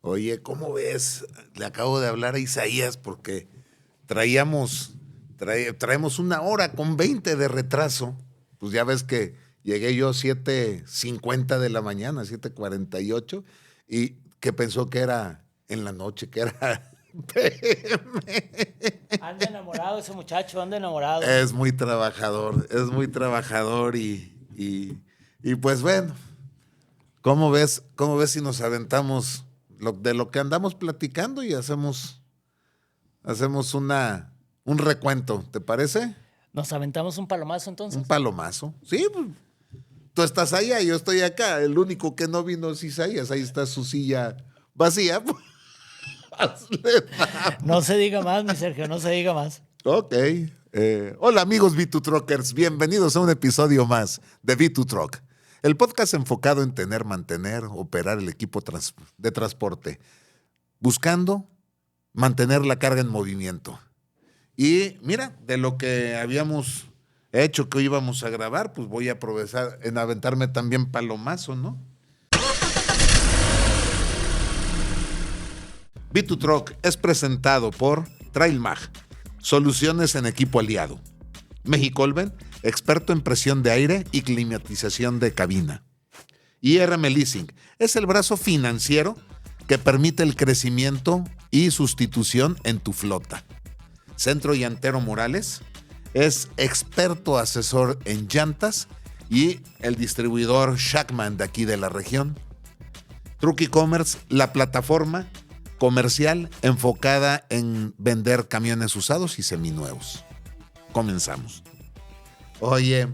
Oye, ¿cómo ves? Le acabo de hablar a Isaías porque traemos 1 hora con 20 de retraso. Pues ya ves que llegué yo 7:50 de la mañana, 7:48, y que pensó que era en la noche, que era PM. Anda enamorado ese muchacho, anda enamorado. Es muy trabajador y pues bueno, ¿cómo ves si nos aventamos de lo que andamos platicando y hacemos un recuento? ¿Te parece? ¿Nos aventamos un palomazo Un entonces? palomazo. Sí, pues, tú estás allá, yo estoy acá. El único que no vino es Isaías. Ahí está su silla vacía. Hazle nada. No se diga más, mi Sergio, no se diga más. Ok. Hola amigos V2Truckers, bienvenidos a un episodio más de V2Truck, el podcast enfocado en tener, mantener, operar el equipo de transporte, buscando mantener la carga en movimiento. Y mira, de lo que habíamos hecho que hoy íbamos a grabar, pues voy a aprovechar en aventarme también palomazo, ¿no? V2Truck es presentado por Trailmag, soluciones en equipo aliado. Mejicolven, experto en presión de aire y climatización de cabina. IRM Leasing es el brazo financiero que permite el crecimiento y sustitución en tu flota. Centro Llantero Morales es experto asesor en llantas y el distribuidor Shackman de aquí de la región. Truck E-Commerce, la plataforma comercial enfocada en vender camiones usados y seminuevos. Comenzamos. Oye,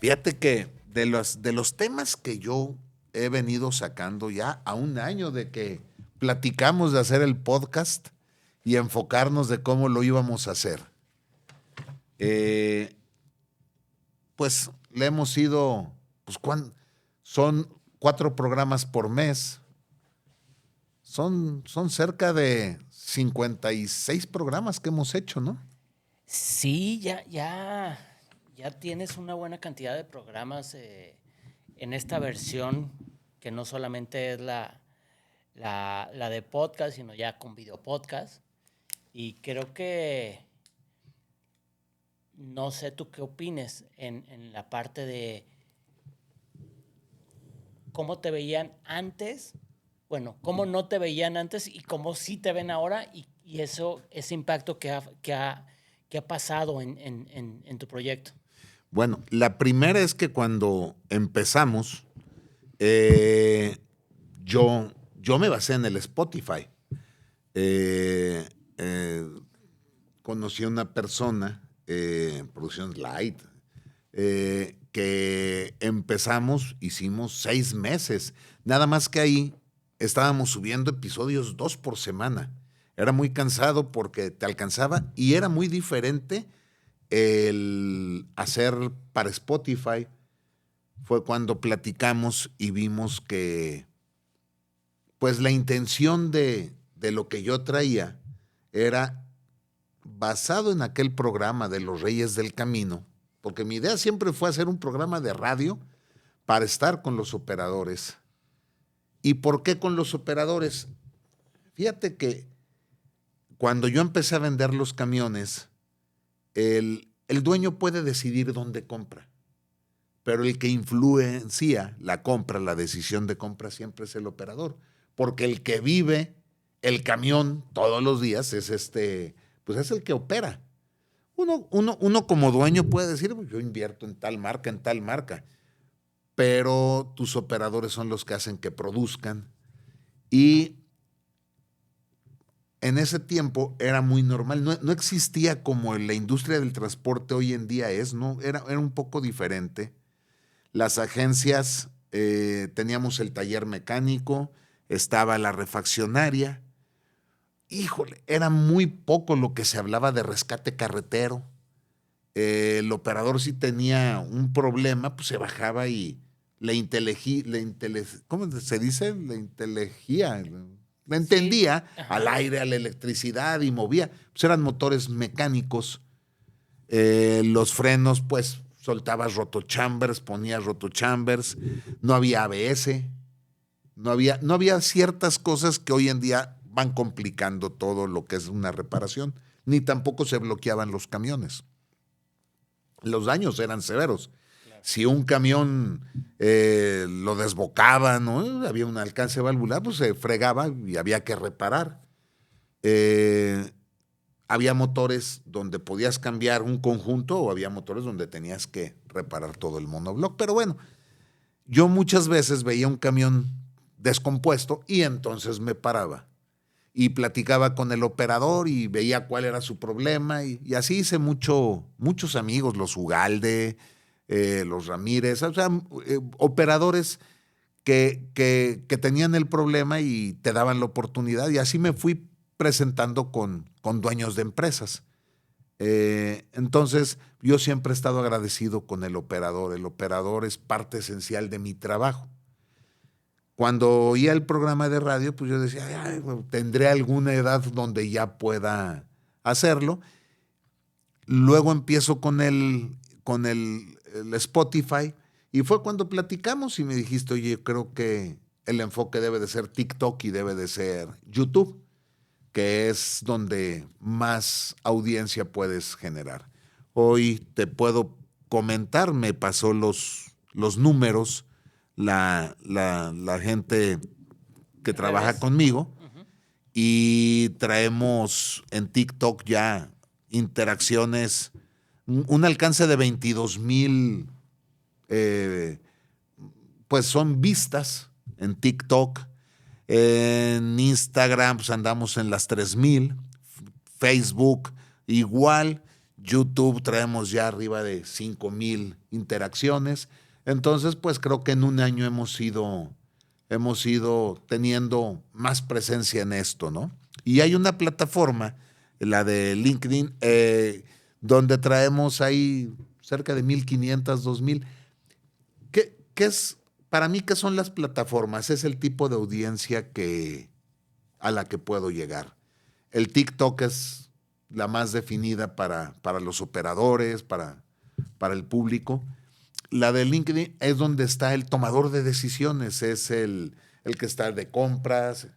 fíjate que de los temas que yo he venido sacando ya a un año de que platicamos de hacer el podcast y enfocarnos de cómo lo íbamos a hacer, pues le hemos ido, pues son 4 programas por mes, son cerca de 56 programas que hemos hecho, ¿no? Sí, ya tienes una buena cantidad de programas en esta versión que no solamente es la de podcast, sino ya con video podcast. Y creo que, no sé tú qué opines en la parte de cómo te veían antes, bueno, cómo no te veían antes y cómo sí te ven ahora y ese impacto que ha pasado en tu proyecto. Bueno, la primera es que cuando empezamos, eh, yo me basé en el Spotify. Eh, eh, Conocí a una persona, Producciones Light, que hicimos 6 meses. Nada más que ahí estábamos subiendo episodios 2 por semana. Era muy cansado porque te alcanzaba y era muy diferente el hacer para Spotify. Fue cuando platicamos y vimos que pues la intención de lo que yo traía era basado en aquel programa de los Reyes del Camino, porque mi idea siempre fue hacer un programa de radio para estar con los operadores. ¿Y por qué con los operadores? Fíjate que cuando yo empecé a vender los camiones, el dueño puede decidir dónde compra, pero el que influencia la compra, la decisión de compra siempre es el operador, porque el que vive el camión todos los días es pues es el que opera. Uno como dueño puede decir, yo invierto en tal marca, pero tus operadores son los que hacen que produzcan. Y en ese tiempo era muy normal, no existía como la industria del transporte hoy en día es, ¿no? Era un poco diferente. Las agencias, teníamos el taller mecánico, estaba la refaccionaria. Híjole, era muy poco lo que se hablaba de rescate carretero. El operador si tenía un problema, pues se bajaba y ¿cómo se dice? La Sí, entendía al ajá. aire, a la electricidad y movía. Pues eran motores mecánicos. Los frenos, pues soltabas rotochambers, ponías rotochambers, no había ABS. No había ciertas cosas que hoy en día van complicando todo lo que es una reparación, ni tampoco se bloqueaban los camiones. Los daños eran severos. Claro. Si un camión lo desbocaban, ¿no? Había un alcance valvular, pues se fregaba y había que reparar. Eh, Había motores donde podías cambiar un conjunto o había motores donde tenías que reparar todo el monobloc. Pero bueno, yo muchas veces veía un camión descompuesto y entonces me paraba y platicaba con el operador y veía cuál era su problema y así hice muchos amigos, los Ugalde, los Ramírez, o sea, operadores que tenían el problema y te daban la oportunidad y así me fui presentando con dueños de empresas. Entonces, yo siempre he estado agradecido con el operador. El operador es parte esencial de mi trabajo. Cuando oía el programa de radio, pues yo decía, ay, bueno, tendré alguna edad donde ya pueda hacerlo. Luego empiezo con el Spotify y fue cuando platicamos y me dijiste, oye, creo que el enfoque debe de ser TikTok y debe de ser YouTube, que es donde más audiencia puedes generar. Hoy te puedo comentar, me pasó los números, la gente que trabaja ¿Redes? conmigo Ujú. y traemos en TikTok ya interacciones, un alcance de 22,000, eh, pues son vistas en TikTok. En Instagram pues andamos en las 3,000, Facebook igual, YouTube traemos ya arriba de 5,000 interacciones. Entonces, pues creo que en un año hemos ido teniendo más presencia en esto, ¿no? Y hay una plataforma, la de LinkedIn, donde traemos ahí cerca de 1,500, 2,000. ¿Qué es, para mí, qué son las plataformas? Es el tipo de audiencia a la que puedo llegar. El TikTok es la más definida para los operadores, para el público. La de LinkedIn es donde está el tomador de decisiones, es el que está de compras.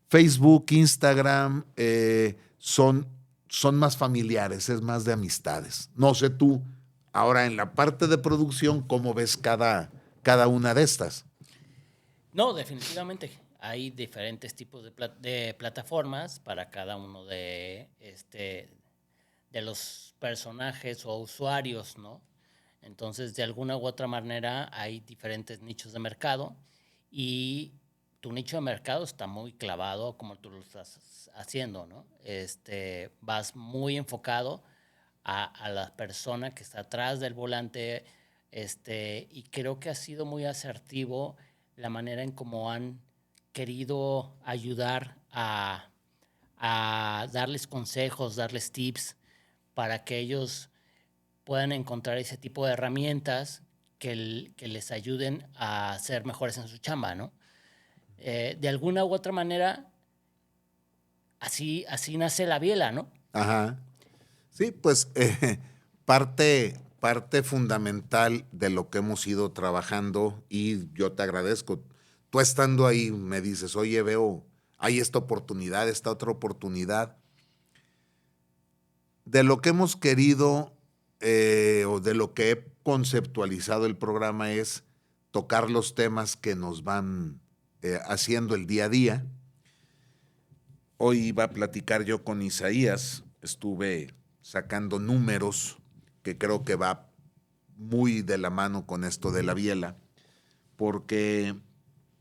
Facebook, Instagram son más familiares, es más de amistades. No sé tú, ahora en la parte de producción, ¿cómo ves cada una de estas? No, definitivamente. Hay diferentes tipos de plataformas para cada uno de los personajes o usuarios, ¿no? Entonces, de alguna u otra manera, hay diferentes nichos de mercado y tu nicho de mercado está muy clavado como tú lo estás haciendo, ¿no? Vas muy enfocado a la persona que está atrás del volante, y creo que ha sido muy asertivo la manera en cómo han querido ayudar a darles consejos, darles tips para que ellos puedan encontrar ese tipo de herramientas que les ayuden a ser mejores en su chamba, ¿no? De alguna u otra manera, así nace la biela, ¿no? Ajá. Sí, pues parte fundamental de lo que hemos ido trabajando y yo te agradezco. Tú estando ahí me dices, oye, veo, hay esta oportunidad, esta otra oportunidad. De lo que hemos querido o de lo que he conceptualizado el programa es tocar los temas que nos van haciendo el día a día. Hoy iba a platicar yo con Isaías, estuve sacando números que creo que va muy de la mano con esto de la biela, porque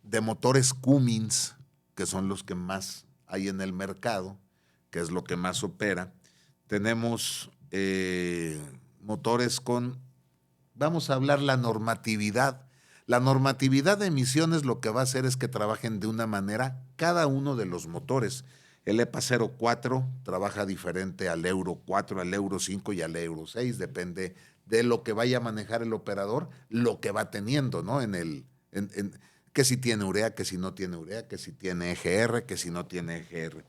de motores Cummins, que son los que más hay en el mercado, que es lo que más opera, tenemos motores con, vamos a hablar la normatividad. La normatividad de emisiones lo que va a hacer es que trabajen de una manera cada uno de los motores. El EPA 04 trabaja diferente al Euro 4, al Euro 5 y al Euro 6, depende de lo que vaya a manejar el operador, lo que va teniendo, ¿no? Que si tiene urea, que si no tiene urea, que si tiene EGR, que si no tiene EGR.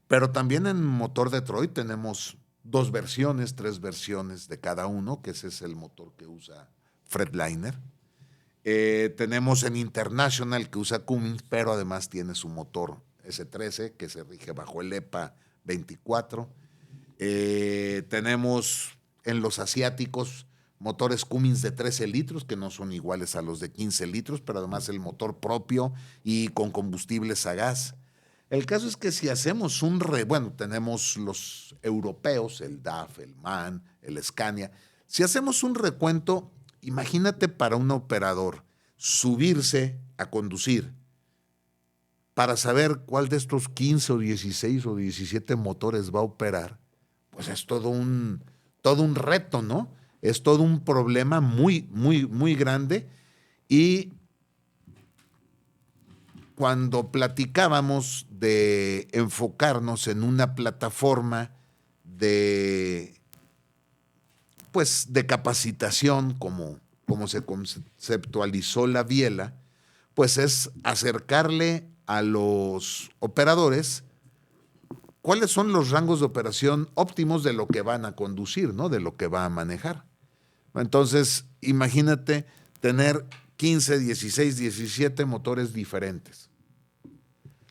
Pero también en motor Detroit tenemos dos versiones, tres versiones de cada uno, que ese es el motor que usa Freightliner. Tenemos en International que usa Cummins, pero además tiene su motor S13 que se rige bajo el EPA 24. Tenemos en los asiáticos motores Cummins de 13 litros que no son iguales a los de 15 litros, pero además el motor propio y con combustibles a gas. El caso es que si hacemos bueno, tenemos los europeos, el DAF, el MAN, el Scania. Si hacemos un recuento, imagínate para un operador subirse a conducir para saber cuál de estos 15 o 16 o 17 motores va a operar, pues es todo un reto, ¿no? Es todo un problema muy, muy, muy grande. Y cuando platicábamos de enfocarnos en una plataforma pues, de capacitación, como se conceptualizó la Biela, pues es acercarle a los operadores cuáles son los rangos de operación óptimos de lo que van a conducir, ¿no? De lo que va a manejar. Entonces, imagínate tener 15, 16, 17 motores diferentes.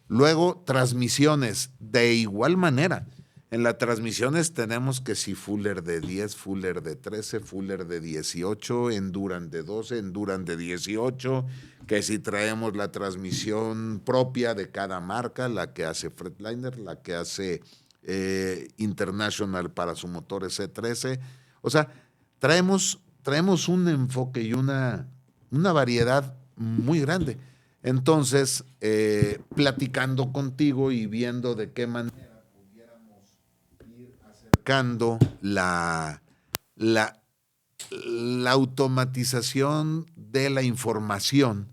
Luego, transmisiones de igual manera. En las transmisiones tenemos que si Fuller de 10, Fuller de 13, Fuller de 18, Endurance de 12, Endurance de 18, que si traemos la transmisión propia de cada marca, la que hace Freightliner, la que hace International para su motor S13. O sea, traemos un enfoque y una variedad muy grande. Entonces, platicando contigo y viendo de qué manera pudiéramos ir acercando la automatización de la información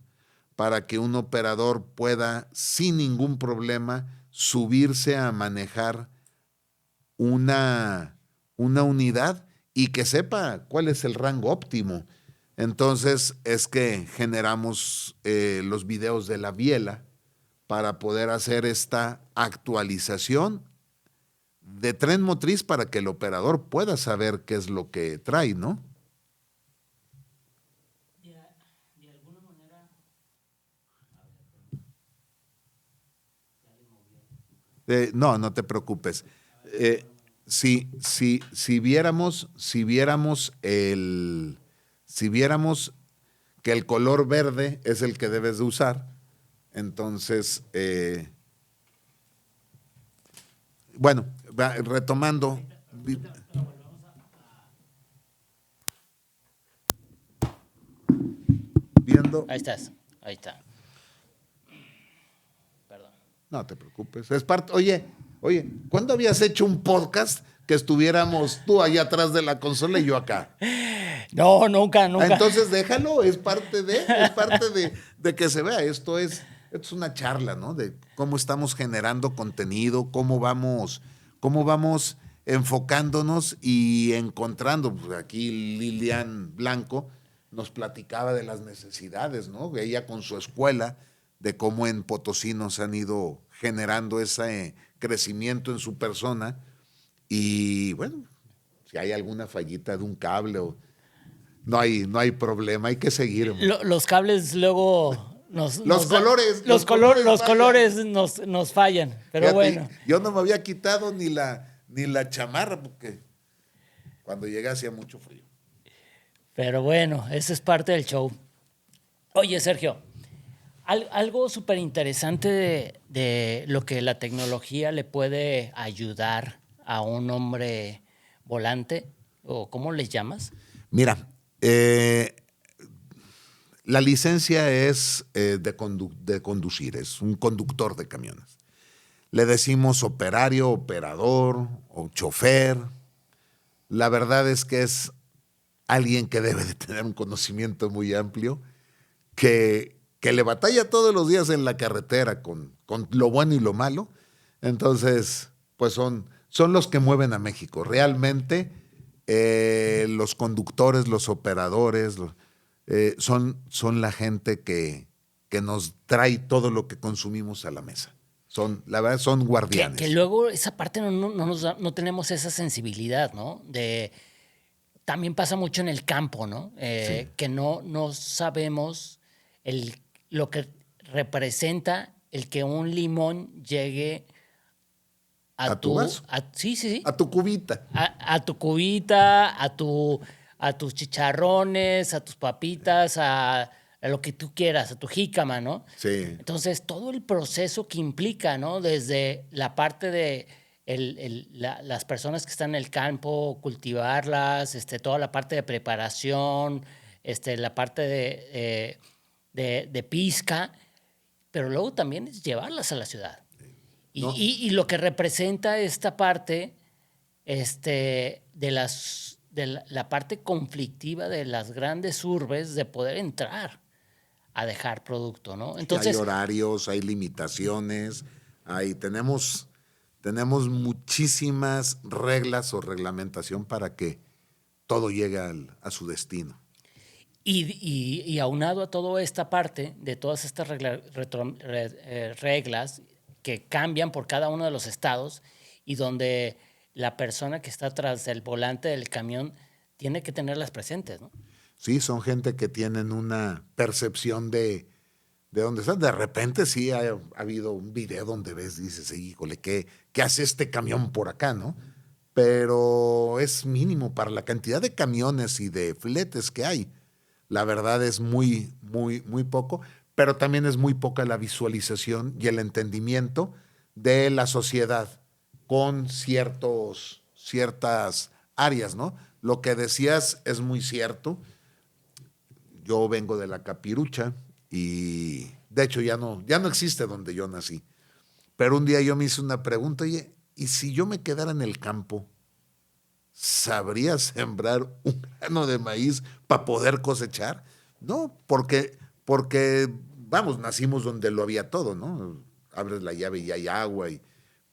para que un operador pueda, sin ningún problema, subirse a manejar una unidad y que sepa cuál es el rango óptimo. Entonces es que generamos los videos de la Biela para poder hacer esta actualización de tren motriz para que el operador pueda saber qué es lo que trae, ¿no? De alguna manera... No te preocupes. Si viéramos que el color verde es el que debes de usar, entonces, bueno, retomando. Viendo. Ahí estás, ahí está. Perdón. No te preocupes. Es parte. Oye, ¿cuándo habías hecho un podcast que estuviéramos tú allá atrás de la consola y yo acá? No, nunca. Entonces déjalo, es parte de que se vea. Esto es una charla, ¿no? De cómo estamos generando contenido, cómo vamos enfocándonos y encontrando. Pues aquí Lilian Blanco nos platicaba de las necesidades, ¿no? Ella con su escuela, de cómo en Potosí nos han ido generando ese crecimiento en su persona. Y bueno, si hay alguna fallita de un cable no hay problema, hay que seguir. Los cables luego los colores nos fallan, pero fíjate, bueno. Yo no me había quitado ni la chamarra porque cuando llegué hacía mucho frío. Pero bueno, eso es parte del show. Oye, Sergio, algo súper interesante de lo que la tecnología le puede ayudar a un hombre volante, o ¿cómo les llamas? Mira, la licencia es de conducir, es un conductor de camiones. Le decimos operario, operador o chofer. La verdad es que es alguien que debe de tener un conocimiento muy amplio, que le batalla todos los días en la carretera con lo bueno y lo malo. Entonces, pues son los que mueven a México. Realmente, los conductores, los operadores, son la gente que nos trae todo lo que consumimos a la mesa. La verdad, son guardianes. Que luego esa parte no tenemos esa sensibilidad, ¿no? De también pasa mucho en el campo, ¿no? Sí. Que no sabemos lo que representa el que un limón llegue ¿A tu vaso? sí, sí, sí, A tu cubita. a tu cubita, a tus chicharrones, a tus papitas, a lo que tú quieras, a tu jícama, ¿no? Sí. Entonces, todo el proceso que implica, ¿no? Desde la parte de las personas que están en el campo, cultivarlas, toda la parte de preparación, la parte de pizca, pero luego también es llevarlas a la ciudad. No, Y lo que representa esta parte de la parte conflictiva de las grandes urbes de poder entrar a dejar producto, ¿no? sí, hay Entonces, horarios, hay limitaciones, tenemos muchísimas reglas o reglamentación para que todo llegue a su destino. y aunado a toda esta parte de todas estas reglas que cambian por cada uno de los estados y donde la persona que está tras el volante del camión tiene que tenerlas presentes, ¿no? Sí, son gente que tienen una percepción de dónde están. De repente sí ha habido un video donde ves, dices, híjole, ¿qué hace este camión por acá, no? Pero es mínimo para la cantidad de camiones y de fletes que hay. La verdad es muy, muy, muy poco, pero también es muy poca la visualización y el entendimiento de la sociedad con ciertas áreas, ¿no? Lo que decías es muy cierto. Yo vengo de la Capirucha y de hecho ya no existe donde yo nací. Pero un día yo me hice una pregunta, oye, ¿y si yo me quedara en el campo, sabría sembrar un grano de maíz para poder cosechar? No, porque, vamos, nacimos donde lo había todo, ¿no? Abres la llave y hay agua.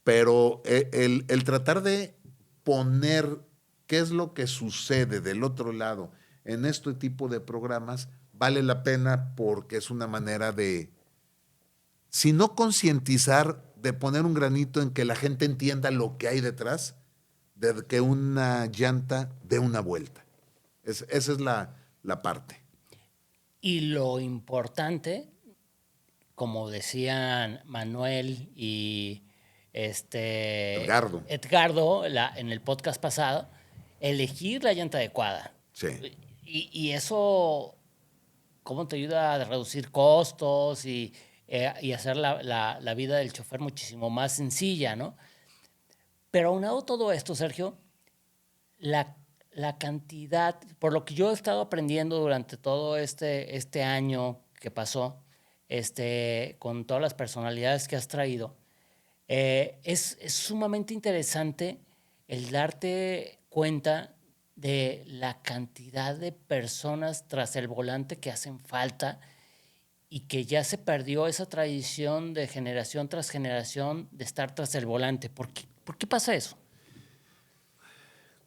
Pero el tratar de poner qué es lo que sucede del otro lado en este tipo de programas vale la pena porque es una manera de, si no concientizar, de poner un granito en que la gente entienda lo que hay detrás de que una llanta dé una vuelta. Esa es la parte. Y lo importante, como decían Manuel y Edgardo. Edgardo en el podcast pasado, elegir la llanta adecuada. Sí. Y eso, ¿cómo te ayuda a reducir costos y hacer la vida del chofer muchísimo más sencilla, ¿no? Pero aunado todo esto, Sergio, la, la cantidad, por lo que yo he estado aprendiendo durante todo este año que pasó, con todas las personalidades que has traído, es sumamente interesante el darte cuenta de la cantidad de personas tras el volante que hacen falta y que ya se perdió esa tradición de generación tras generación de estar tras el volante. ¿Por qué pasa eso?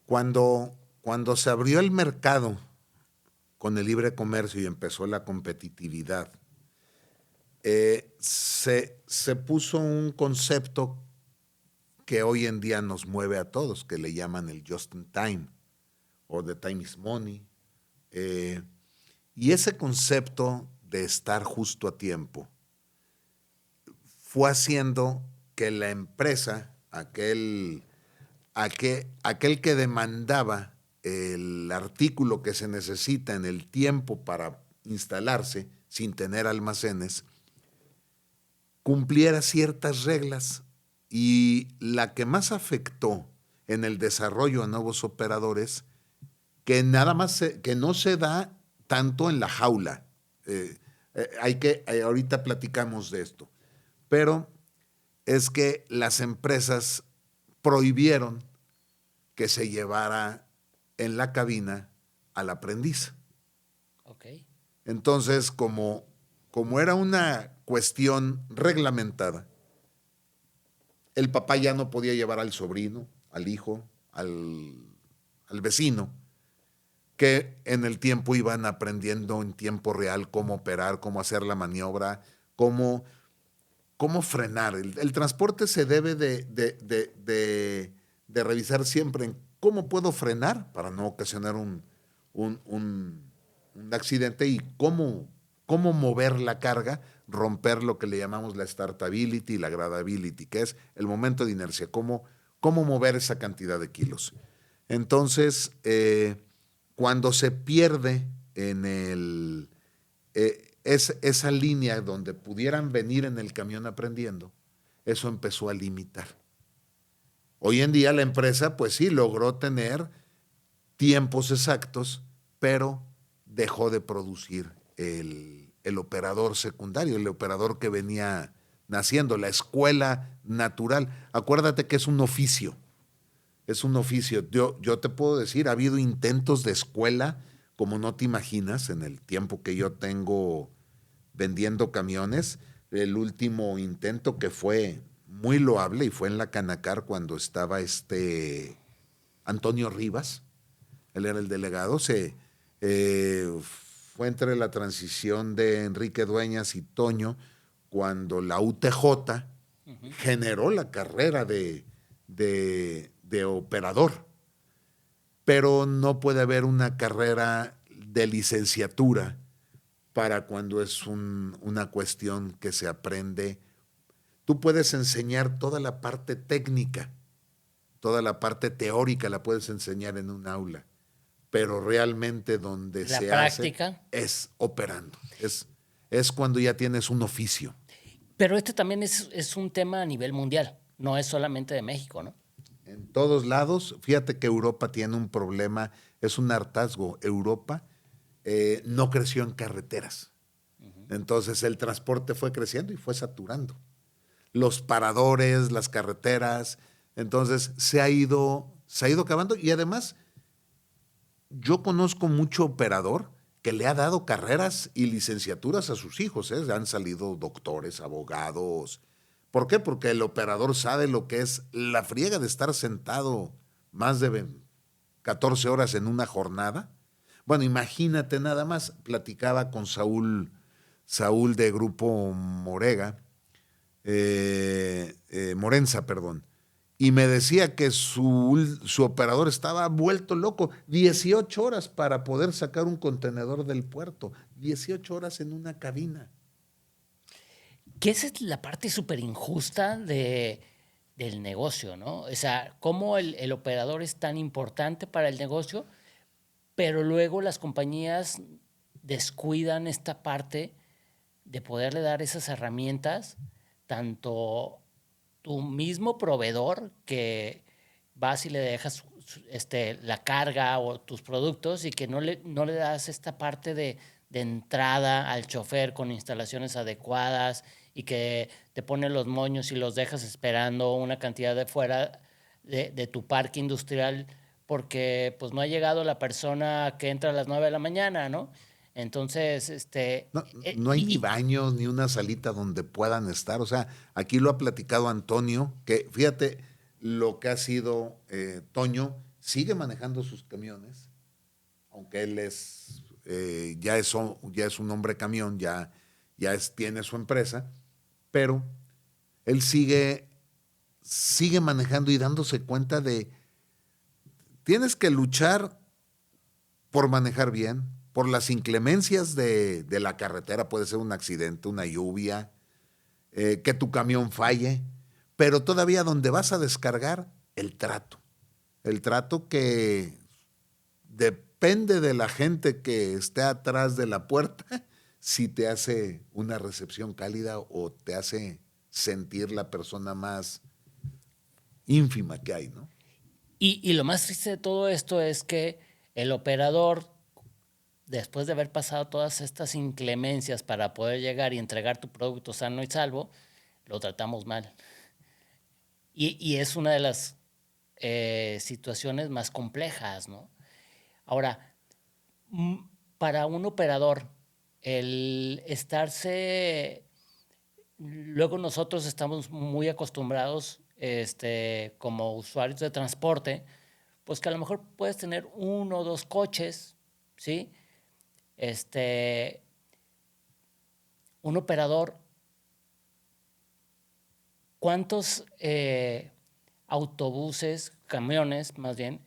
Cuando se abrió el mercado con el libre comercio y empezó la competitividad, se puso un concepto que hoy en día nos mueve a todos, que le llaman el just in time o the time is money. Y ese concepto de estar justo a tiempo fue haciendo que la empresa, aquel que demandaba el artículo que se necesita en el tiempo para instalarse sin tener almacenes, cumpliera ciertas reglas, y la que más afectó en el desarrollo a nuevos operadores, que nada más que no se da tanto en la jaula. Ahorita platicamos de esto, pero es que las empresas prohibieron que se llevara en la cabina al aprendiz. Okay. Entonces, como era una cuestión reglamentada, el papá ya no podía llevar al sobrino, al hijo, al vecino, que en el tiempo iban aprendiendo en tiempo real cómo operar, cómo hacer la maniobra, cómo frenar. El transporte se debe de revisar siempre cómo puedo frenar para no ocasionar un, un- un accidente y cómo mover la carga, romper lo que le llamamos la startability y la gradability, que es el momento de inercia, cómo mover esa cantidad de kilos. Entonces, cuando se pierde en esa línea donde pudieran venir en el camión aprendiendo, eso empezó a limitar. Hoy en día la empresa, pues sí, logró tener tiempos exactos, pero dejó de producir el operador secundario, el operador que venía naciendo, la escuela natural. Acuérdate que es un oficio, es un oficio. Yo te puedo decir, ha habido intentos de escuela, como no te imaginas, en el tiempo que yo tengo vendiendo camiones. El último intento que fue muy loable y fue en la Canacar cuando estaba Antonio Rivas, él era el delegado, fue entre la transición de Enrique Dueñas y Toño cuando la UTJ generó la carrera de operador, pero no puede haber una carrera de licenciatura para cuando es una cuestión que se aprende. Tú puedes enseñar toda la parte técnica, toda la parte teórica la puedes enseñar en un aula, pero realmente donde La se hace práctica. es operando, es cuando ya tienes un oficio. Pero este también es un tema a nivel mundial, no es solamente de México, ¿no? En todos lados, fíjate que Europa tiene un problema, es un hartazgo. Europa no creció en carreteras. Entonces el transporte fue creciendo y fue saturando. Los paradores, las carreteras, entonces se ha ido acabando y además yo conozco mucho operador que le ha dado carreras y licenciaturas a sus hijos, ¿eh? Han salido doctores, abogados. ¿Por qué? Porque el operador sabe lo que es la friega de estar sentado más de 14 horas en una jornada. Bueno, imagínate nada más, platicaba con Saúl de Grupo Morega, Morenza, perdón, y me decía que su operador estaba vuelto loco. 18 horas para poder sacar un contenedor del puerto. 18 horas en una cabina. Que esa es la parte súper injusta del negocio, ¿no? O sea, cómo el operador es tan importante para el negocio, pero luego las compañías descuidan esta parte de poderle dar esas herramientas, tanto tu mismo proveedor que vas y le dejas la carga o tus productos y que no le das esta parte de entrada al chofer con instalaciones adecuadas y que te pone los moños y los dejas esperando una cantidad de fuera de tu parque industrial porque pues no ha llegado la persona que entra a las 9 de la mañana, ¿no? Entonces, No, no hay ni baños ni una salita donde puedan estar. O sea, aquí lo ha platicado Antonio, que fíjate lo que ha sido Toño, sigue manejando sus camiones, aunque él ya es un hombre camión, tiene su empresa, pero él sigue manejando y dándose cuenta tienes que luchar por manejar bien, por las inclemencias de la carretera, puede ser un accidente, una lluvia, que tu camión falle, pero todavía donde vas a descargar, el trato que depende de la gente que esté atrás de la puerta, si te hace una recepción cálida o te hace sentir la persona más ínfima que hay, ¿no? y lo más triste de todo esto es que el operador, después de haber pasado todas estas inclemencias para poder llegar y entregar tu producto sano y salvo, lo tratamos mal. Y es una de las situaciones más complejas, ¿no? Ahora, para un operador, el estarse, luego nosotros estamos muy acostumbrados, como usuarios de transporte, pues que a lo mejor puedes tener uno o dos coches, ¿sí? Un operador, ¿cuántos autobuses, camiones más bien,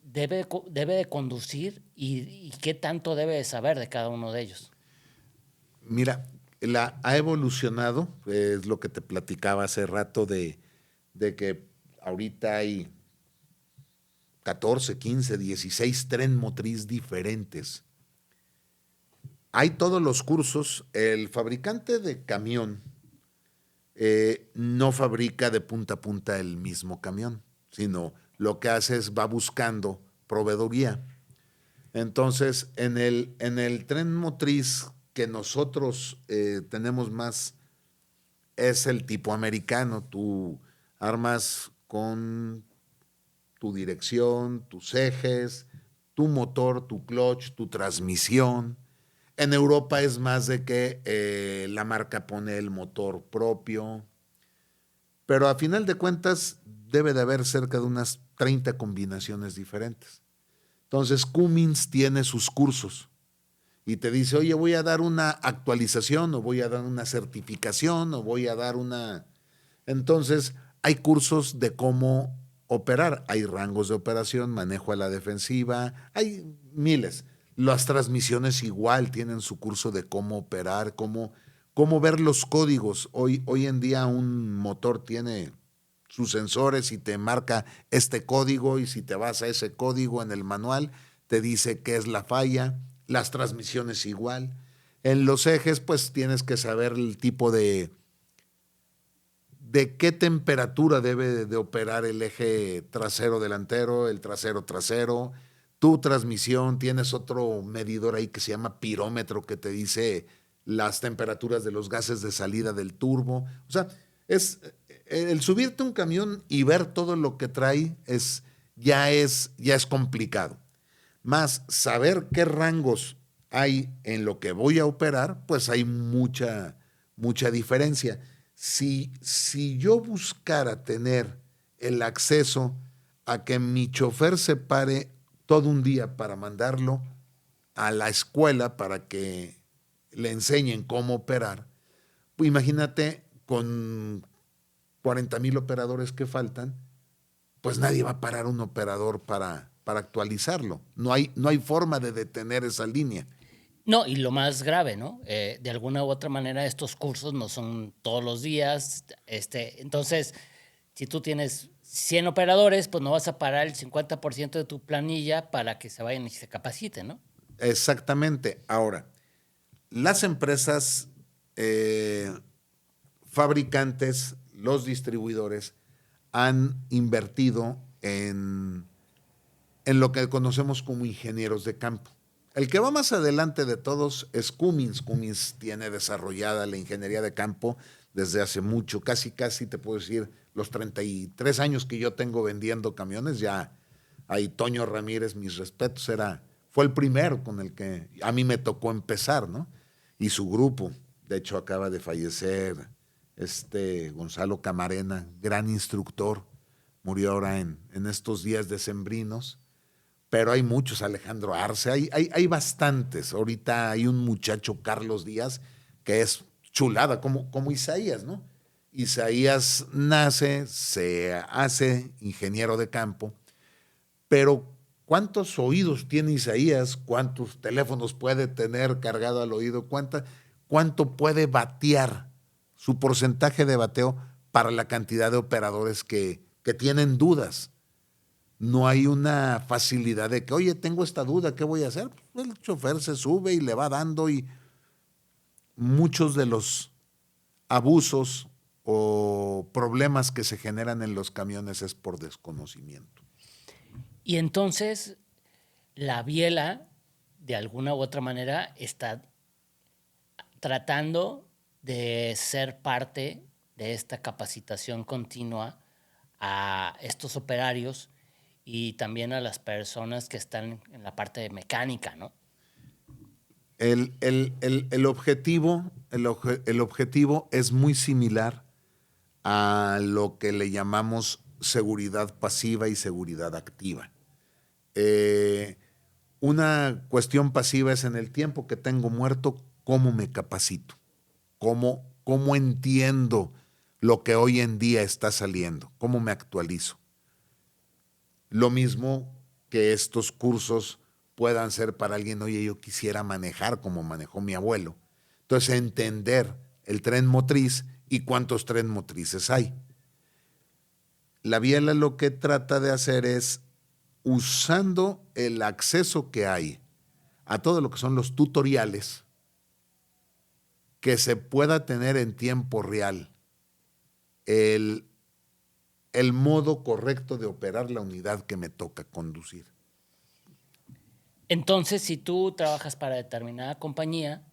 debe de conducir y qué tanto debe de saber de cada uno de ellos? Mira, ha evolucionado, es lo que te platicaba hace rato de que ahorita hay 14, 15, 16 tren motriz diferentes. Hay todos los cursos. El fabricante de camión no fabrica de punta a punta el mismo camión, sino lo que hace es va buscando proveeduría. Entonces, en el tren motriz que nosotros tenemos más es el tipo americano. Tú armas con tu dirección, tus ejes, tu motor, tu clutch, tu transmisión. En Europa es más de que la marca pone el motor propio, pero a final de cuentas debe de haber cerca de unas 30 combinaciones diferentes. Entonces Cummins tiene sus cursos y te dice, oye, voy a dar una actualización o voy a dar una certificación o voy a dar una... Entonces hay cursos de cómo operar, hay rangos de operación, manejo a la defensiva, hay miles. Las transmisiones igual tienen su curso de cómo operar, cómo ver los códigos. Hoy en día un motor tiene sus sensores y te marca este código y si te vas a ese código en el manual te dice qué es la falla, las transmisiones igual. En los ejes pues tienes que saber el tipo de qué temperatura debe de operar el eje trasero delantero, el trasero trasero. Tu transmisión, tienes otro medidor ahí que se llama pirómetro que te dice las temperaturas de los gases de salida del turbo. O sea, es el subirte a un camión y ver todo lo que trae ya es complicado. Más saber qué rangos hay en lo que voy a operar, pues hay mucha diferencia. Si yo buscara tener el acceso a que mi chofer se pare todo un día para mandarlo a la escuela para que le enseñen cómo operar, pues imagínate con 40,000 operadores que faltan, pues nadie va a parar un operador para actualizarlo. No hay forma de detener esa línea. No, y lo más grave, ¿no? De alguna u otra manera estos cursos no son todos los días. Entonces, si tú tienes 100 operadores, pues no vas a parar el 50% de tu planilla para que se vayan y se capaciten, ¿no? Exactamente. Ahora, las empresas fabricantes, los distribuidores, han invertido en lo que conocemos como ingenieros de campo. El que va más adelante de todos es Cummins. Cummins tiene desarrollada la ingeniería de campo desde hace mucho, casi te puedo decir, los 33 años que yo tengo vendiendo camiones, ya ahí Toño Ramírez, mis respetos, fue el primero con el que a mí me tocó empezar, ¿no? Y su grupo, de hecho acaba de fallecer Gonzalo Camarena, gran instructor, murió ahora en estos días decembrinos, pero hay muchos, Alejandro Arce, hay bastantes. Ahorita hay un muchacho, Carlos Díaz, que es chulada, como Isaías, ¿no? Isaías nace, se hace ingeniero de campo, pero ¿cuántos oídos tiene Isaías? ¿Cuántos teléfonos puede tener cargado al oído? ¿Cuánto puede batear? Su porcentaje de bateo para la cantidad de operadores que tienen dudas. No hay una facilidad de que, oye, tengo esta duda, ¿qué voy a hacer? El chofer se sube y le va dando y muchos de los abusos o problemas que se generan en los camiones es por desconocimiento. Y entonces la biela, de alguna u otra manera, está tratando de ser parte de esta capacitación continua a estos operarios y también a las personas que están en la parte de mecánica, ¿no? El objetivo es muy similar a lo que le llamamos seguridad pasiva y seguridad activa. Una cuestión pasiva es en el tiempo que tengo muerto, cómo me capacito, cómo entiendo lo que hoy en día está saliendo, cómo me actualizo. Lo mismo que estos cursos puedan ser para alguien, oye, yo quisiera manejar como manejó mi abuelo. Entonces, entender el tren motriz y cuántos tren motrices hay. La biela lo que trata de hacer es, usando el acceso que hay a todo lo que son los tutoriales, que se pueda tener en tiempo real el modo correcto de operar la unidad que me toca conducir. Entonces, si tú trabajas para determinada compañía,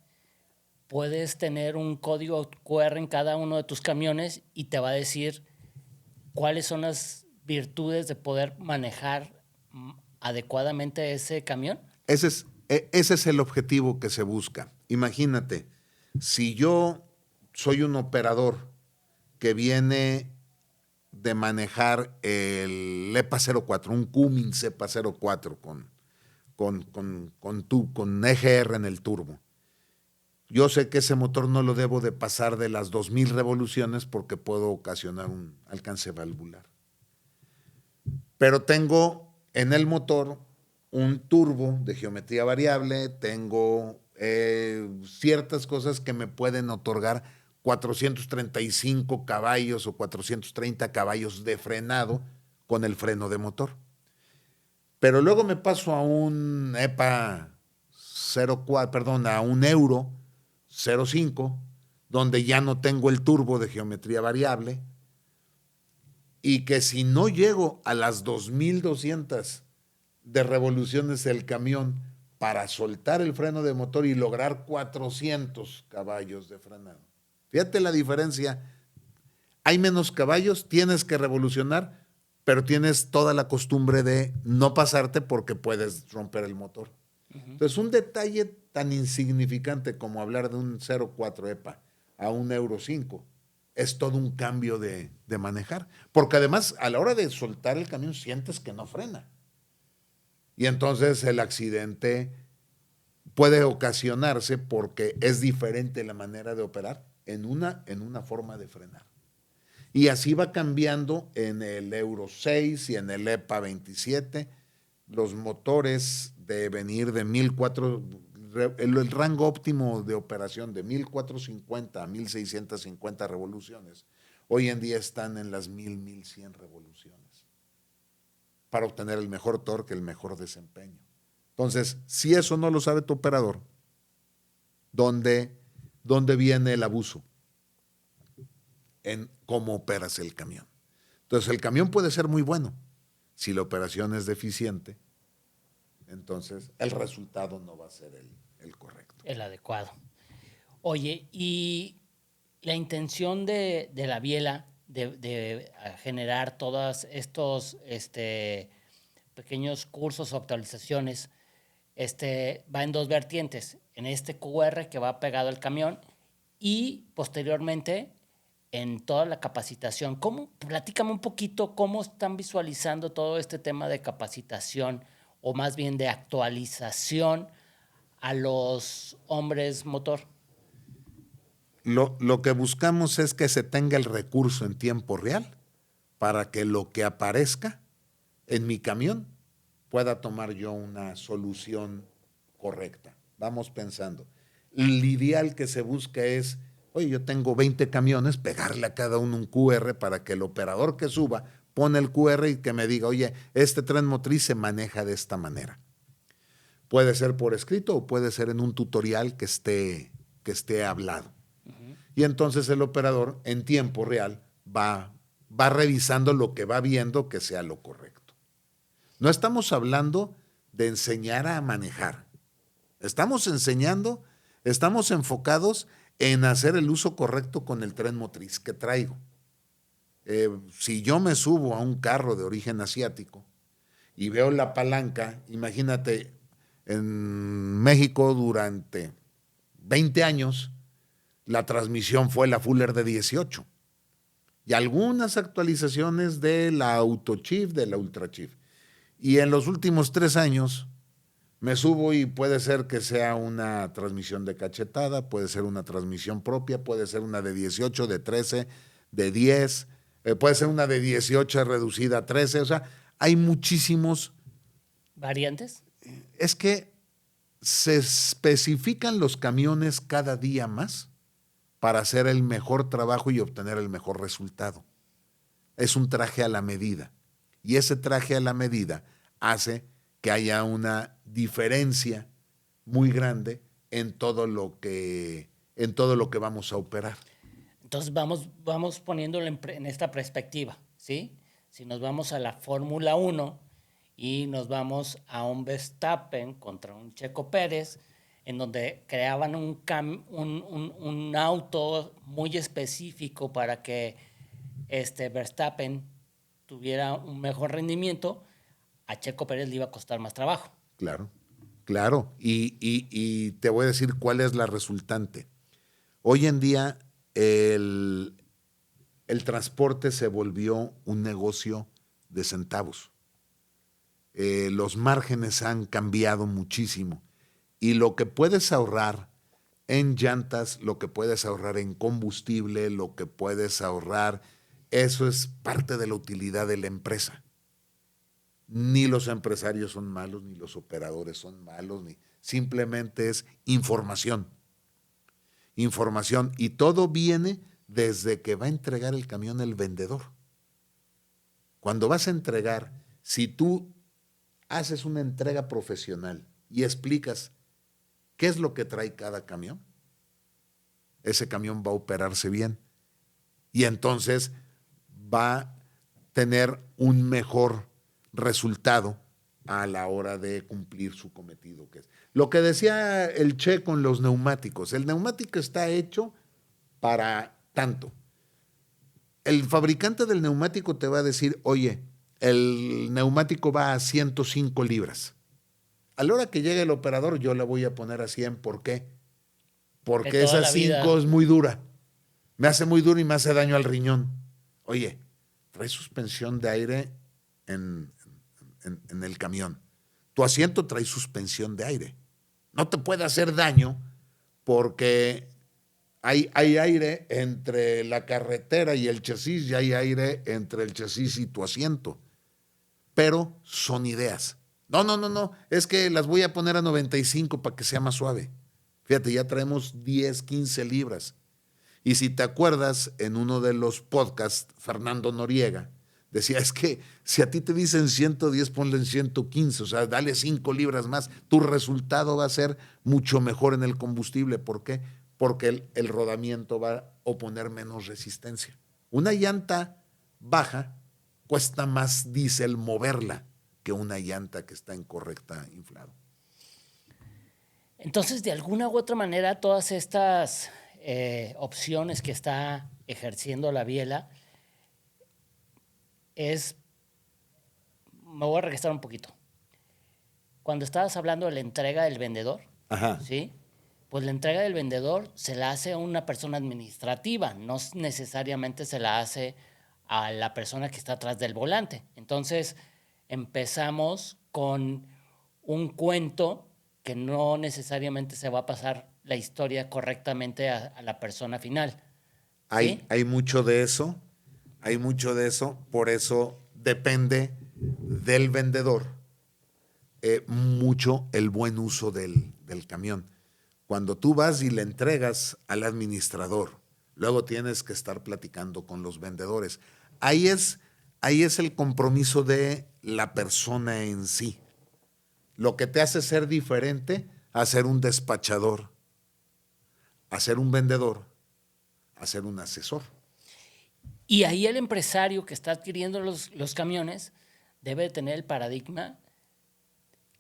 puedes tener un código QR en cada uno de tus camiones y te va a decir cuáles son las virtudes de poder manejar adecuadamente ese camión. Ese es el objetivo que se busca. Imagínate, si yo soy un operador que viene de manejar el EPA 04, un Cummins EPA 04 con EGR en el turbo. Yo sé que ese motor no lo debo de pasar de las 2000 revoluciones porque puedo ocasionar un alcance valvular. Pero tengo en el motor un turbo de geometría variable, tengo ciertas cosas que me pueden otorgar 435 caballos o 430 caballos de frenado con el freno de motor. Pero luego me paso a un EPA 04, perdón, a un Euro 05, donde ya no tengo el turbo de geometría variable, y que si no llego a las 2200 de revoluciones del camión para soltar el freno de motor y lograr 400 caballos de frenado. Fíjate la diferencia. Hay menos caballos, tienes que revolucionar, pero tienes toda la costumbre de no pasarte porque puedes romper el motor. Entonces, un detalle tan insignificante como hablar de un 0.4 EPA a un Euro 5 es todo un cambio de manejar. Porque además, a la hora de soltar el camión, sientes que no frena. Y entonces el accidente puede ocasionarse porque es diferente la manera de operar en una forma de frenar. Y así va cambiando en el Euro 6 y en el EPA 27. Los motores deben ir de 1400, el rango óptimo de operación de 1450 a 1650 revoluciones. Hoy en día están en las 1100 revoluciones para obtener el mejor torque, el mejor desempeño. Entonces, si eso no lo sabe tu operador, ¿dónde viene el abuso? En cómo operas el camión. Entonces, el camión puede ser muy bueno. Si la operación es deficiente, entonces el resultado no va a ser el correcto. El adecuado. Oye, y la intención de la biela de generar todos estos pequeños cursos o actualizaciones va en dos vertientes. En este QR que va pegado al camión y posteriormente en toda la capacitación. Platícame un poquito cómo están visualizando todo este tema de capacitación o más bien de actualización a los hombres motor. Lo que buscamos es que se tenga el recurso en tiempo real para que lo que aparezca en mi camión pueda tomar yo una solución correcta. Vamos pensando. El ideal que se busca es, oye, yo tengo 20 camiones, pegarle a cada uno un QR para que el operador que suba pone el QR y que me diga, oye, este tren motriz se maneja de esta manera. Puede ser por escrito o puede ser en un tutorial que esté hablado. Y entonces el operador en tiempo real va revisando lo que va viendo que sea lo correcto. No estamos hablando de enseñar a manejar. Estamos enfocados en hacer el uso correcto con el tren motriz que traigo. Si yo me subo a un carro de origen asiático y veo la palanca, imagínate, en México durante 20 años, la transmisión fue la Fuller de 18 y algunas actualizaciones de la AutoChief, de la UltraChief. Y en los últimos 3 años me subo y puede ser que sea una transmisión de cachetada, puede ser una transmisión propia, puede ser una de 18, de 13, de 10, puede ser una de 18 reducida a 13, o sea, hay muchísimos. ¿Variantes? Es que se especifican los camiones cada día más para hacer el mejor trabajo y obtener el mejor resultado. Es un traje a la medida. Y ese traje a la medida hace que haya una diferencia muy grande en todo lo que vamos a operar. Entonces vamos poniéndolo en esta perspectiva, ¿sí? Si nos vamos a la Fórmula 1 y nos vamos a un Verstappen contra un Checo Pérez, en donde creaban un auto muy específico para que Verstappen tuviera un mejor rendimiento, a Checo Pérez le iba a costar más trabajo. Claro, claro. Y te voy a decir cuál es la resultante. Hoy en día el transporte se volvió un negocio de centavos. Los márgenes han cambiado muchísimo. Y lo que puedes ahorrar en llantas, lo que puedes ahorrar en combustible, lo que puedes ahorrar, eso es parte de la utilidad de la empresa. Ni los empresarios son malos, ni los operadores son malos, simplemente es información. Información. Y todo viene desde que va a entregar el camión el vendedor. Cuando vas a entregar, si tú haces una entrega profesional y explicas qué es lo que trae cada camión, ese camión va a operarse bien y entonces va a tener un mejor resultado a la hora de cumplir su cometido. Que es lo que decía el Che con los neumáticos. El neumático está hecho para tanto. El fabricante del neumático te va a decir, oye, el neumático va a 105 libras. A la hora que llegue el operador, yo la voy a poner a 100. ¿Por qué? Porque esa 5 es muy dura. Me hace muy duro y me hace daño al riñón. Oye, trae suspensión de aire en el camión. Tu asiento trae suspensión de aire. No te puede hacer daño porque hay aire entre la carretera y el chasis y hay aire entre el chasis y tu asiento. Pero son ideas. No. Es que las voy a poner a 95 para que sea más suave. Fíjate, ya traemos 10, 15 libras. Y si te acuerdas, en uno de los podcasts, Fernando Noriega decía, es que si a ti te dicen 110, ponle en 115, o sea, dale 5 libras más. Tu resultado va a ser mucho mejor en el combustible. ¿Por qué? Porque el rodamiento va a oponer menos resistencia. Una llanta baja cuesta más diésel moverla que una llanta que está en correcta inflado. Entonces, de alguna u otra manera, todas estas opciones que está ejerciendo la biela me voy a regresar un poquito. Cuando estabas hablando de la entrega del vendedor, Ajá. ¿sí? Pues la entrega del vendedor se la hace a una persona administrativa, no necesariamente se la hace a la persona que está atrás del volante. Entonces, empezamos con un cuento que no necesariamente se va a pasar la historia correctamente a la persona final. ¿Sí? Hay mucho de eso, por eso depende del vendedor mucho el buen uso del camión. Cuando tú vas y le entregas al administrador, luego tienes que estar platicando con los vendedores. Ahí es el compromiso de la persona en sí. Lo que te hace ser diferente a ser un despachador, a ser un vendedor, a ser un asesor. Y ahí el empresario que está adquiriendo los camiones debe tener el paradigma,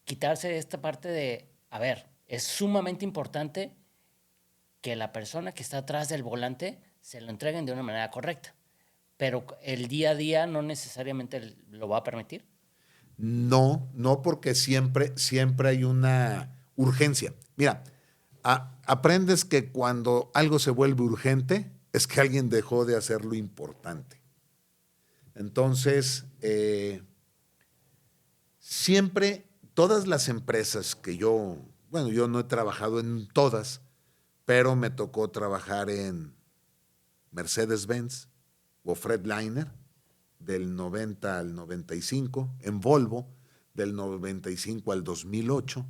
quitarse esta parte de, a ver, es sumamente importante que la persona que está atrás del volante se lo entreguen de una manera correcta, pero el día a día no necesariamente lo va a permitir. No, porque siempre hay una urgencia. Mira, aprendes que cuando algo se vuelve urgente es que alguien dejó de hacer lo importante. Entonces, siempre, todas las empresas que yo no he trabajado en todas, pero me tocó trabajar en Mercedes-Benz, o Freightliner del 90 al 95, en Volvo del 95 al 2008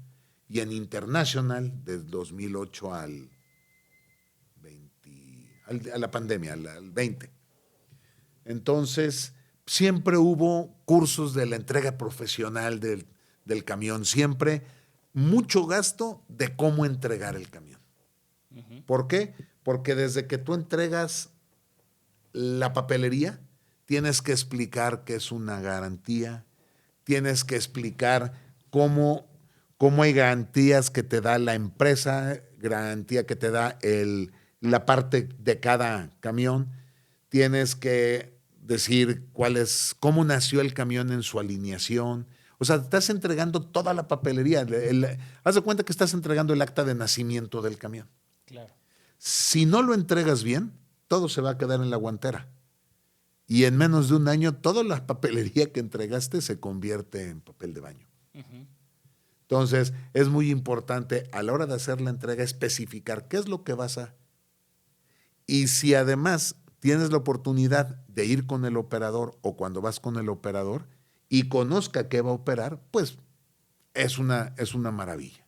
y en International del 2008 al 20, a la pandemia, al 20. Entonces, siempre hubo cursos de la entrega profesional del camión, siempre mucho gasto de cómo entregar el camión. ¿Por qué? Porque desde que tú entregas la papelería, tienes que explicar qué es una garantía, tienes que explicar cómo hay garantías que te da la empresa, garantía que te da la parte de cada camión, tienes que decir cómo nació el camión en su alineación. O sea, estás entregando toda la papelería. Haz de cuenta que estás entregando el acta de nacimiento del camión. Claro. Si no lo entregas bien, todo se va a quedar en la guantera. Y en menos de un año, toda la papelería que entregaste se convierte en papel de baño. Entonces, es muy importante a la hora de hacer la entrega especificar qué es lo que vas a... Y si además tienes la oportunidad de ir con el operador o cuando vas con el operador y conozca qué va a operar, pues es una maravilla.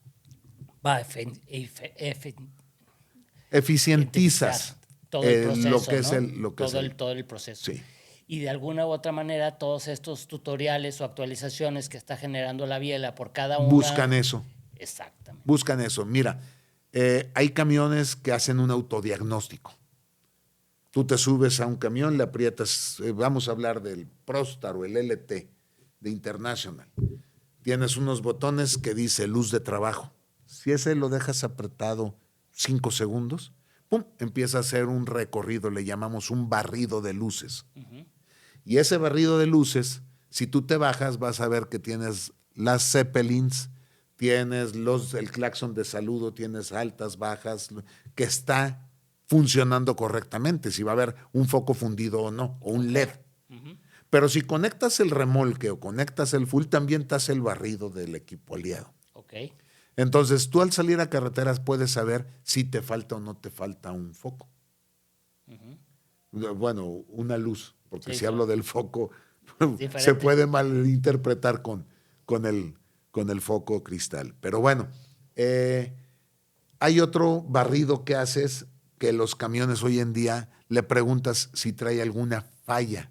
Eficientizas todo el proceso, lo que ¿no? es todo el proceso. Sí. Y de alguna u otra manera, todos estos tutoriales o actualizaciones que está generando la biela por cada una... Buscan eso. Exactamente. Buscan eso. Mira, hay camiones que hacen un autodiagnóstico. Tú te subes a un camión, le aprietas, vamos a hablar del Prostar o el LT de International. Tienes unos botones que dice luz de trabajo. Si ese lo dejas apretado 5 segundos, ¡pum!, empieza a hacer un recorrido, le llamamos un barrido de luces. Y ese barrido de luces, si tú te bajas, vas a ver que tienes las Zeppelins, tienes el claxon de saludo, tienes altas, bajas, que está funcionando correctamente, si va a haber un foco fundido o no, o un LED. Pero si conectas el remolque o conectas el full, también te hace el barrido del equipo aliado. Okay. Entonces, tú al salir a carreteras puedes saber si te falta o no te falta un foco. Bueno, una luz, porque si hablo del foco, se puede malinterpretar con el foco cristal. Pero bueno, hay otro barrido que haces que los camiones hoy en día le preguntas si trae alguna falla.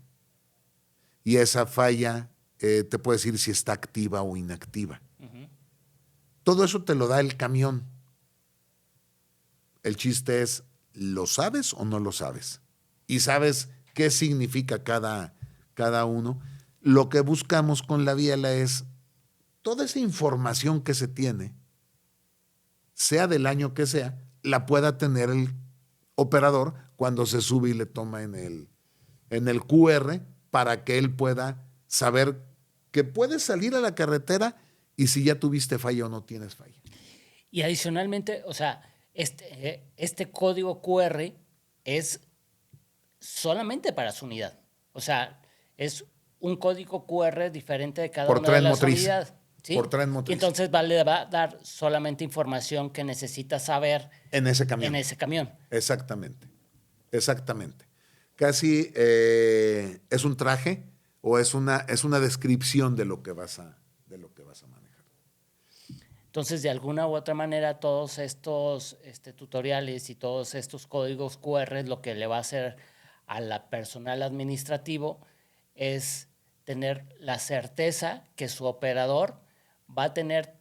Y esa falla te puede decir si está activa o inactiva. Todo eso te lo da el camión. El chiste es, ¿lo sabes o no lo sabes? Y sabes qué significa cada uno. Lo que buscamos con la biela es toda esa información que se tiene, sea del año que sea, la pueda tener el operador cuando se sube y le toma en el QR para que él pueda saber que puedes salir a la carretera y si ya tuviste falla o no tienes falla. Y adicionalmente, o sea, este código QR es solamente para su unidad. O sea, es un código QR diferente de cada una de las unidades. ¿Sí? Por tren motriz. Y entonces le va a dar solamente información que necesita saber en ese camión. Exactamente. Casi es un traje o es una descripción de lo que vas a manejar. Entonces, de alguna u otra manera, todos estos tutoriales y todos estos códigos QR lo que le va a hacer a la personal administrativo es tener la certeza que su operador va a tener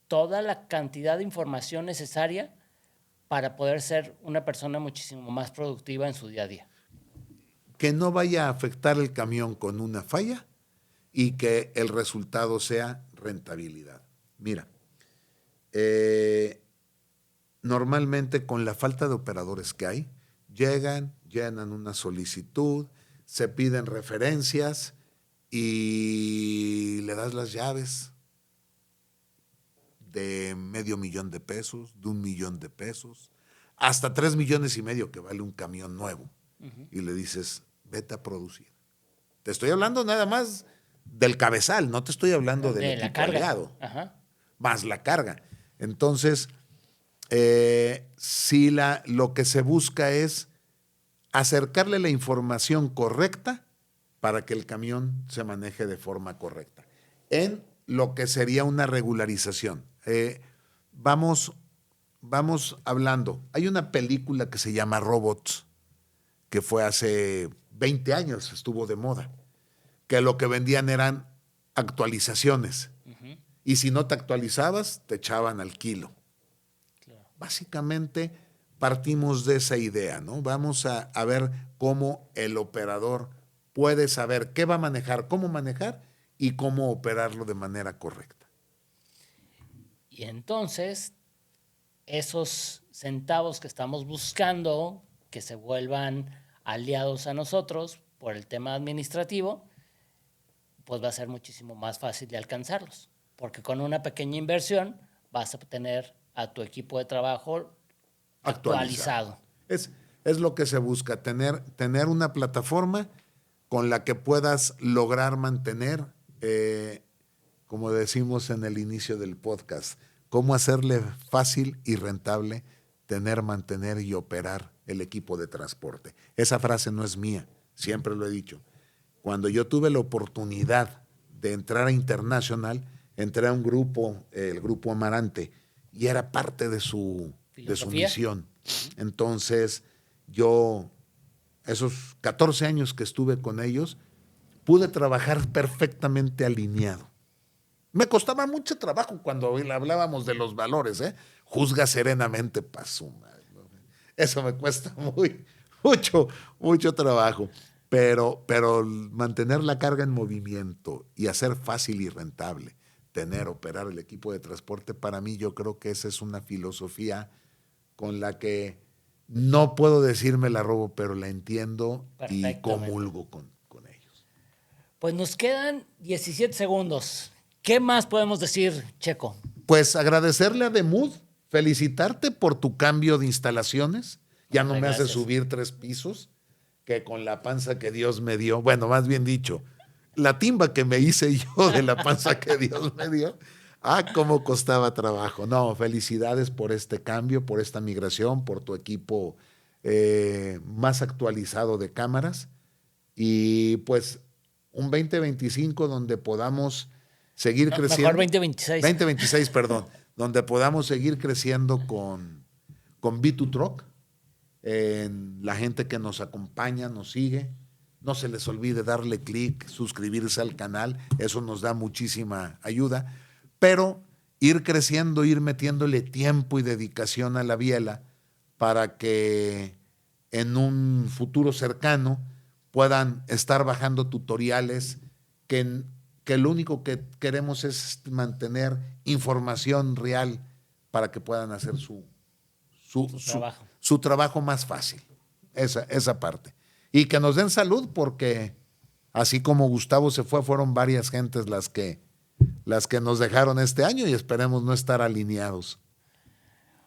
toda la cantidad de información necesaria para poder ser una persona muchísimo más productiva en su día a día. Que no vaya a afectar el camión con una falla y que el resultado sea rentabilidad. Mira, normalmente con la falta de operadores que hay, llegan, llenan una solicitud, se piden referencias y le das las llaves de $500,000, de $1,000,000, hasta $3,5 millones que vale un camión nuevo. Y le dices, vete a producir. Te estoy hablando nada más del cabezal, no te estoy hablando del equipo aliado, más la carga. Entonces, si lo que se busca es acercarle la información correcta para que el camión se maneje de forma correcta. En lo que sería una regularización. Vamos hablando. Hay una película que se llama Robots, que fue hace 20 años, estuvo de moda, que lo que vendían eran actualizaciones. Uh-huh. Y si no te actualizabas, te echaban al kilo. Claro. Básicamente partimos de esa idea, ¿no? Vamos a ver cómo el operador puede saber qué va a manejar, cómo manejar y cómo operarlo de manera correcta. Y entonces, esos centavos que estamos buscando, que se vuelvan aliados a nosotros por el tema administrativo, pues va a ser muchísimo más fácil de alcanzarlos. Porque con una pequeña inversión vas a tener a tu equipo de trabajo actualizado. Es lo que se busca, tener una plataforma con la que puedas lograr mantener, como decimos en el inicio del podcast, cómo hacerle fácil y rentable mantener y operar el equipo de transporte. Esa frase no es mía, siempre lo he dicho. Cuando yo tuve la oportunidad de entrar a International, entré a un grupo, el Grupo Amarante, y era parte de su misión. Entonces, yo, esos 14 años que estuve con ellos, pude trabajar perfectamente alineado. Me costaba mucho trabajo cuando hablábamos de los valores, ¿eh? Juzga serenamente, pasuma. Eso me cuesta mucho trabajo. Pero mantener la carga en movimiento y hacer fácil y rentable, operar el equipo de transporte, para mí yo creo que esa es una filosofía con la que no puedo decirme la robo, pero la entiendo y comulgo con ellos. Pues nos quedan 17 segundos. ¿Qué más podemos decir, Checo? Pues agradecerle a Demud, felicitarte por tu cambio de instalaciones. Ya no me hace subir 3 pisos, que con la panza que Dios me dio, bueno, más bien dicho, la timba que me hice yo de la panza que Dios me dio, cómo costaba trabajo. No, felicidades por este cambio, por esta migración, por tu equipo más actualizado de cámaras y pues un 2025 donde podamos seguir creciendo. Mejor 2026. 2026, perdón, donde podamos seguir creciendo con B2 Truck. La gente que nos acompaña, nos sigue. No se les olvide darle clic, suscribirse al canal, eso nos da muchísima ayuda. Pero ir creciendo, ir metiéndole tiempo y dedicación a la biela para que en un futuro cercano puedan estar bajando tutoriales que lo único que queremos es mantener información real para que puedan hacer su trabajo más fácil, esa parte. Y que nos den salud porque así como Gustavo se fue, fueron varias gentes las que nos dejaron este año y esperemos no estar alineados.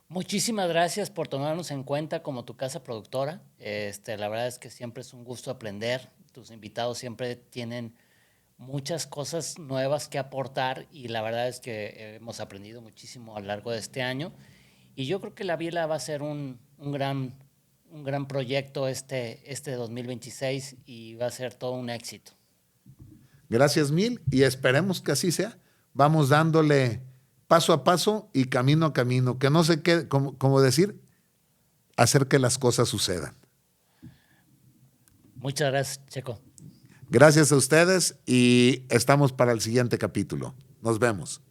Muchísimas gracias por tomarnos en cuenta como tu casa productora. La verdad es que siempre es un gusto aprender. Tus invitados siempre tienen muchas cosas nuevas que aportar y la verdad es que hemos aprendido muchísimo a lo largo de este año. Y yo creo que la biela va a ser un gran proyecto este 2026 y va a ser todo un éxito. Gracias mil y esperemos que así sea. Vamos dándole paso a paso y camino a camino, que no se quede, como decir, hacer que las cosas sucedan. Muchas gracias, Checo. Gracias a ustedes y estamos para el siguiente capítulo. Nos vemos.